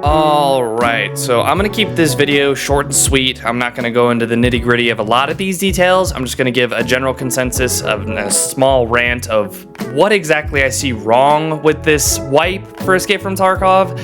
Alright, so I'm gonna keep this video short and sweet. I'm not gonna go into the nitty-gritty of a lot of these details. I'm just gonna give a general consensus of a small rant of what exactly I see wrong with this wipe for Escape from Tarkov,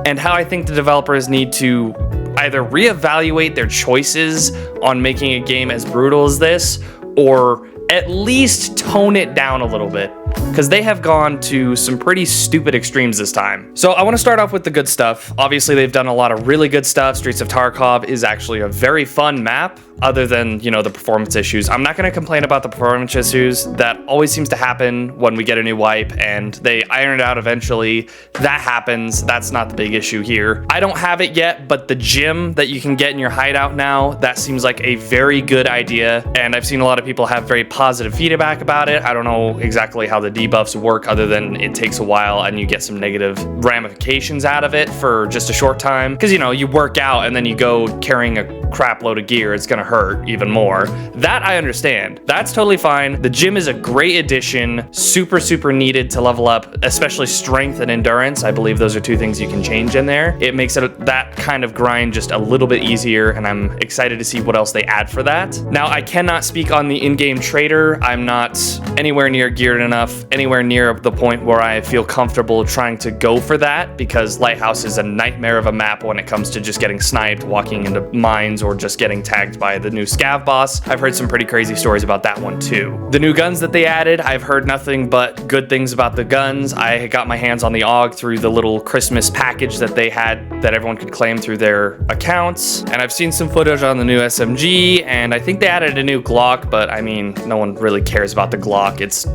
and how I think the developers need to either reevaluate their choices on making a game as brutal as this, or at least tone it down a little bit, because they have gone to some pretty stupid extremes this time. So I want to start off with the good stuff. Obviously, they've done a lot of really good stuff. Streets of Tarkov is actually a very fun map, other than, you know, the performance issues. I'm not going to complain about the performance issues. That always seems to happen when we get a new wipe, and they iron it out eventually. That happens. That's not the big issue here. I don't have it yet, but the gym that you can get in your hideout now, that seems like a very good idea, and I've seen a lot of people have very positive feedback about it. I don't know exactly how the debuffs work, other than it takes a while and you get some negative ramifications out of it for just a short time. Because, you know, you work out and then you go carrying a crap load of gear, it's gonna hurt even more. That I understand. That's totally fine. The gym is a great addition, super needed to level up, especially strength and endurance. I believe those are two things you can change in there. It makes it that kind of grind just a little bit easier, and I'm excited to see what else they add for that. Now, I cannot speak on the in-game trader. I'm not anywhere near geared enough, anywhere near the point where I feel comfortable trying to go for that, because Lighthouse is a nightmare of a map when it comes to just getting sniped, walking into mines, or just getting tagged by the new Scav boss. I've heard some pretty crazy stories about that one too. The new guns that they added, I've heard nothing but good things about the guns. I got my hands on the AUG through the little Christmas package that they had that everyone could claim through their accounts. And I've seen some footage on the new SMG, and I think they added a new Glock, but I mean, no one really cares about the Glock. It's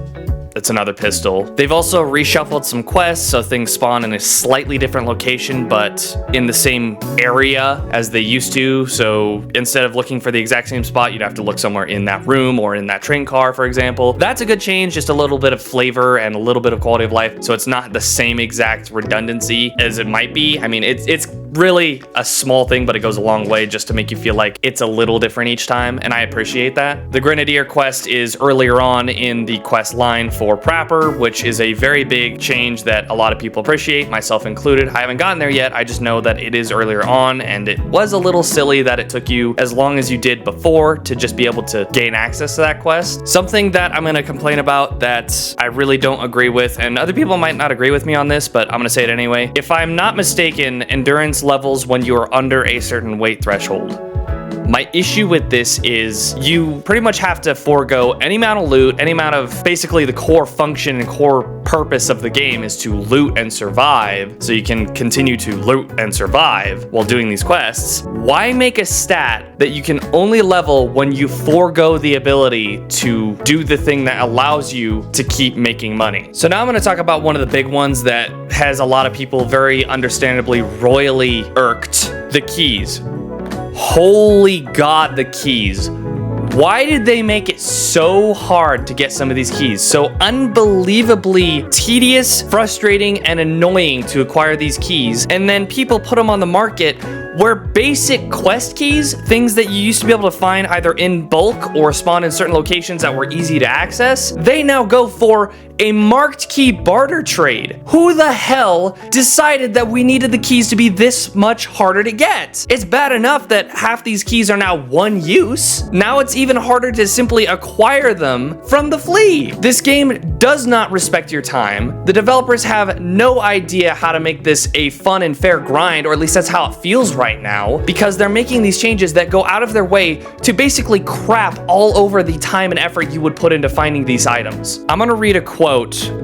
another pistol. They've also reshuffled some quests, so things spawn in a slightly different location, but in the same area as they used to. So instead of looking for the exact same spot, you'd have to look somewhere in that room or in that train car, for example. That's a good change, just a little bit of flavor and a little bit of quality of life, so it's not the same exact redundancy as it might be. I mean, it's really a small thing, but it goes a long way just to make you feel like it's a little different each time, and I appreciate that. The Grenadier quest is earlier on in the quest line for Prapper, which is a very big change that a lot of people appreciate, myself included. I haven't gotten there yet. I just know that it is earlier on, and it was a little silly that it took you as long as you did before to just be able to gain access to that quest. Something that I'm going to complain about that I really don't agree with, and other people might not agree with me on this, but I'm going to say it anyway. If I'm not mistaken, endurance levels when you are under a certain weight threshold. My issue with this is you pretty much have to forego any amount of loot, any amount of basically the core function and core purpose of the game is to loot and survive, so you can continue to loot and survive while doing these quests. Why make a stat that you can only level when you forego the ability to do the thing that allows you to keep making money? So now I'm going to talk about one of the big ones that has a lot of people very understandably royally irked: the keys. Holy God, the keys. Why did they make it so hard to get some of these keys? So unbelievably tedious, frustrating, and annoying to acquire these keys. And then people put them on the market where basic quest keys, things that you used to be able to find either in bulk or spawn in certain locations that were easy to access, they now go for a marked key barter trade. Who the hell decided that we needed the keys to be this much harder to get? It's bad enough that half these keys are now one use. Now it's even harder to simply acquire them from the flea. This game does not respect your time. The developers have no idea how to make this a fun and fair grind, or at least that's how it feels right now, because they're making these changes that go out of their way to basically crap all over the time and effort you would put into finding these items. I'm gonna read a quote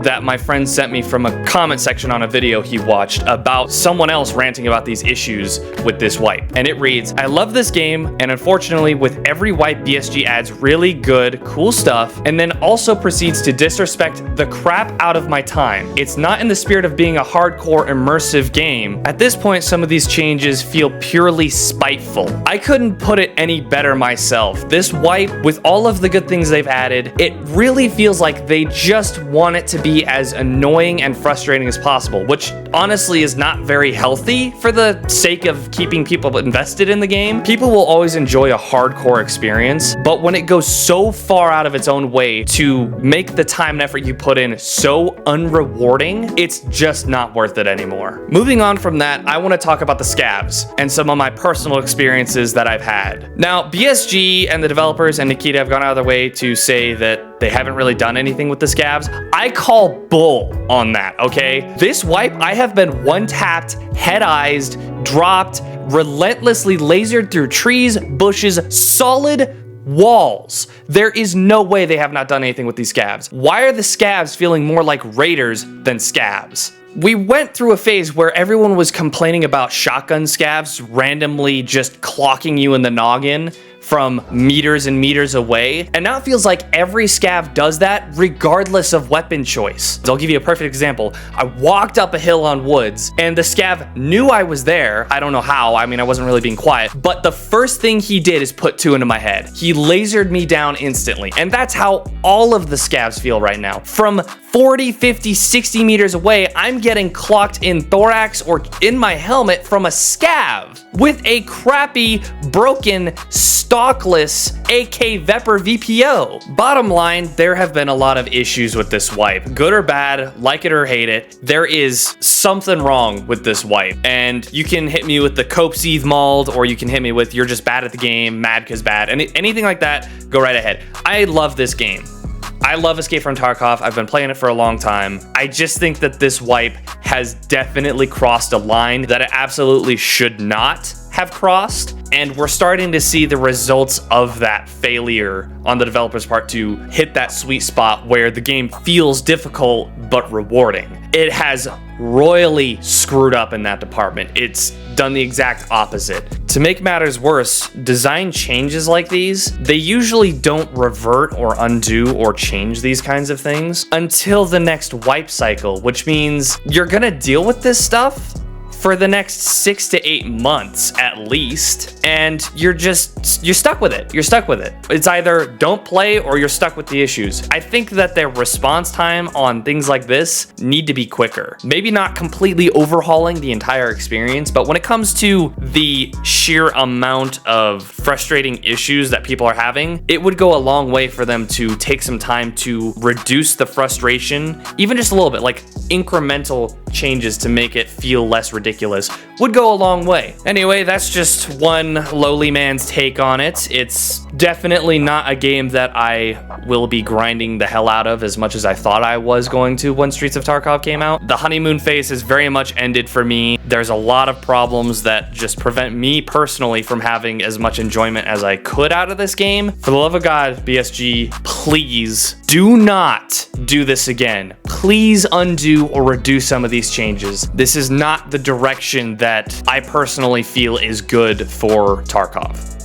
that my friend sent me from a comment section on a video he watched about someone else ranting about these issues with this wipe. And it reads, "I love this game, and unfortunately with every wipe BSG adds really good, cool stuff, and then also proceeds to disrespect the crap out of my time. It's not in the spirit of being a hardcore immersive game. At this point, some of these changes feel purely spiteful." I couldn't put it any better myself. This wipe, with all of the good things they've added, it really feels like they just want it to be as annoying and frustrating as possible, which honestly is not very healthy for the sake of keeping people invested in the game. People will always enjoy a hardcore experience, but when it goes so far out of its own way to make the time and effort you put in so unrewarding, it's just not worth it anymore. Moving on from that, I want to talk about the Scavs and some of my personal experiences that I've had. Now, BSG and the developers and Nikita have gone out of their way to say that they haven't really done anything with the Scavs. I call bull on that, okay? This wipe, I have been one-tapped, head-eyed, dropped, relentlessly lasered through trees, bushes, solid walls. There is no way they have not done anything with these Scavs. Why are the Scavs feeling more like raiders than Scavs? We went through a phase where everyone was complaining about shotgun Scavs randomly just clocking you in the noggin from meters and meters away, and now it feels like every Scav does that regardless of weapon choice. I'll give you a perfect example. I walked up a hill on woods and the Scav knew I was there. I don't know how, I mean, I wasn't really being quiet, but the first thing he did is put two into my head. He lasered me down instantly, and that's how all of the Scavs feel right now. From 40, 50, 60 meters away, I'm getting clocked in thorax or in my helmet from a Scav with a crappy, broken, stockless AK Vepr VPO. Bottom line, there have been a lot of issues with this wipe. Good or bad, like it or hate it, there is something wrong with this wipe. And you can hit me with the cope seethe mauled, or you can hit me with you're just bad at the game, mad cause bad, anything like that, go right ahead. I love this game. I love Escape from Tarkov. I've been playing it for a long time. I just think that this wipe has definitely crossed a line that it absolutely should not have crossed. And we're starting to see the results of that failure on the developer's part to hit that sweet spot where the game feels difficult but rewarding. It has royally screwed up in that department. It's done the exact opposite. To make matters worse, design changes like these, they usually don't revert or undo or change these kinds of things until the next wipe cycle, which means you're gonna deal with this stuff for the next 6 to 8 months at least, and you're stuck with it. You're stuck with it. It's either don't play or you're stuck with the issues. I think that their response time on things like this need to be quicker. Maybe not completely overhauling the entire experience, but when it comes to the sheer amount of frustrating issues that people are having, it would go a long way for them to take some time to reduce the frustration, even just a little bit, like incremental changes to make it feel less ridiculous would go a long way. Anyway, that's just one lowly man's take on it. It's definitely not a game that I will be grinding the hell out of as much as I thought I was going to when Streets of Tarkov came out. The honeymoon phase has very much ended for me. There's a lot of problems that just prevent me personally from having as much enjoyment as I could out of this game. For the love of God, BSG, please do not do this again. Please undo or reduce some of these changes. This is not the direction that I personally feel is good for Tarkov.